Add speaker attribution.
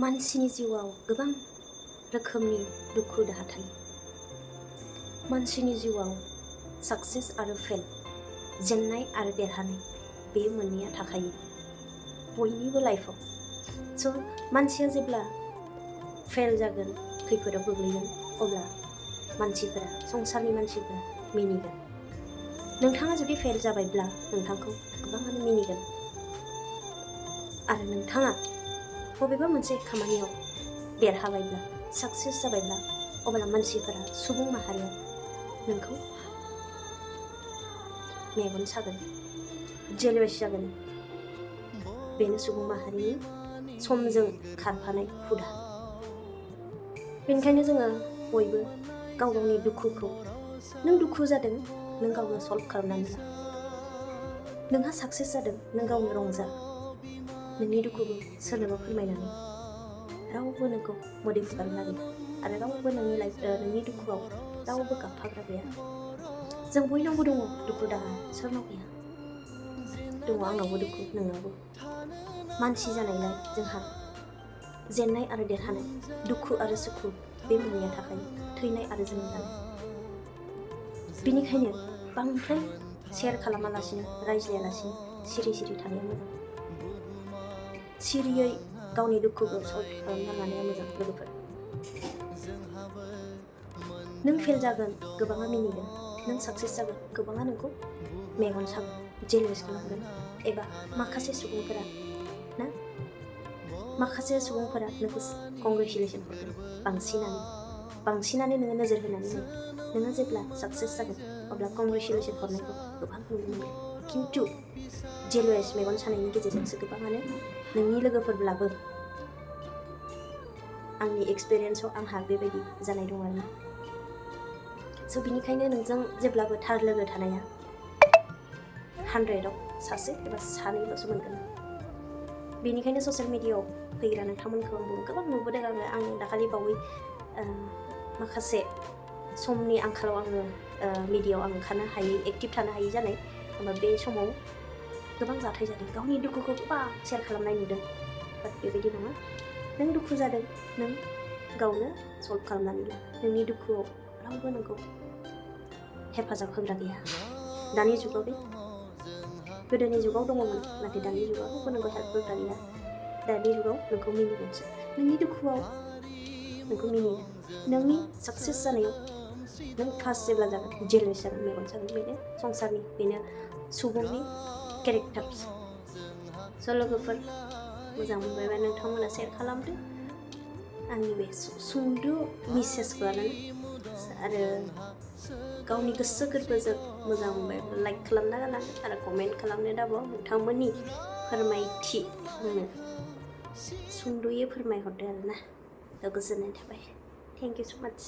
Speaker 1: मानसिनि जिउआव गोबां रोखोमनि दुखु दाहा थायो। मानसिनि जिउआव साक्सेस आरो फेल, जेननाय आरो देरहानाय, बे मोननैया थाखायो बयनिबो लाइफआव। स' मानसिया जेब्ला फेल जागोन, खैफोदाव गोग्लैगोन, अब्ला मानसिफोरा, संसारनि मानसिफोरा मिनिगोन। नोंथाङा जुदि फेल जाबायब्ला नोंथांखौ गोबाङानो मिनिगोन। आरो नोंथाङा बबेबा मोनसे खामानियाव देरहाबायब्ला, साक्सेस जाबायब्ला, अब्ला मानसिफोरा, सुबुं माहारिया नोंखौ मेगन सागोन, जेलवेस जागोन। बेनो सुबुं माहारिनि समजों खारफानाय हुदा। बेनिखायनो जोङो बयबो गाव गावनि दुखुखौ, नों दुखु जादों, नों गावनो सल्भ खालामनानै ला। नोंहा साक्सेस जादों, नों गावनो रंजा। नोंनि दुखुखौ सोरनोबा फोरमायनानै रावबो नोंखौ मोदै फुगारग्रा गैया आरो रावबो नोंनि दुखुआव रावबो गाबफाग्रा गैया। जों बयनावबो दङ दुखु दाहा, सोरनाव गैया? दङ, आंनावबो दुखु, नोंनावबो। मानसि जानायलाय जोंहा जेननाय आरो देरहानाय, दुखु आरो सुखु, बे मोननैया थाखायो, थैनाय आरो जोनोम जानाय। बेनिखायनो बांद्राय शेयार खालामालासिनो, रायज्लायालासिनो सिरि सिरि थानाया मोजां। सिरियै गावनि दुखुखौ सल्भ खालामना लानाया मोजां। लोगोफोर, नों फेल जागोन, गोबाङा मिनिगोन। नों साक्सेस जागोन, गोबाङा नोंखौ मेगन सागोन, जेलवेस खालामगोन। एबा माखासे सुबुंफोरा नोंखौ कंग्रेचुलेसन हरगोन। बांसिनानो नोङो नोजोर होनानै नाय। नोङो जेब्ला साक्सेस जागोन, अब्ला कंग्रेचुलेसन हरनायखौ गोबां नुनो मोनगोन। खिन्थु जेलवेस, मेगन सानायनि गेजेरजोंसो गोबाङानो, नोंनि लोगोफोरब्लाबो, आंनि एक्सपिरियेन्सआव आंहा बेबायदि जानाय दं आरोना। स' बिनिखायनो नोंजों जेब्लाबो थार लोगो थानाया 100आव सासे एबा सानैल'सो मोनगोन। बेनिखायनो ससियेल मिडियाआव फैग्रा नोंथांमोनखौ आं गोबां नुबोदों। आं दाखालि बावै माखासे समनि आंखालाव आङो मिडियाआव आं ओंखारनो हायै, एक्टिभ थानो हायै जानाय। होमबा बे समाव गोबां जाथाय जादों। गावनि दुखुखौ गोबां शेयार खालामनाय नुदों। बाट बेबायदि नङा। नों दुखु जादों, नों गावनो सल्भ खालामनानै ला। नोंनि दुखुआव रावबो नोंखौ हेफाजाब होग्रा गैया। दानि जुगाव गोदोनि जुगाव दङमोन, नाथाय दानि जुगाव रावबो नोंखौ हेल्प होग्रा गैया। दानि जुगाव नोंखौ मिनिगोनसो। नोंनि दुखुआव नोंखौ मिनिगोन। नोंनि साक्सेस जानायाव नों फार्स्ट जेब्ला जागोन, जेलवेस जागोन, मेगन जागोन। बेनो संसारनि, बेनो सुबुंनि केरेक्टार्स। स' लोगोफोर, मोजां मोनबायबा नोंथांमोना शेयार खालामदो आंनि बे सुंद' मेसेजखौ लानानै। आरो गावनि गोसो गोरबोजों मोजां मोनबायब्ला लाइक खालामना गालांदो आरो कमेन्ट खालामनो दाबाव। नोंथांमोननि फोरमायथि आंनो सुंद'यै फोरमायहरदो आरोना। गोजोननाय थाबाय। थेंक इउ स' माच।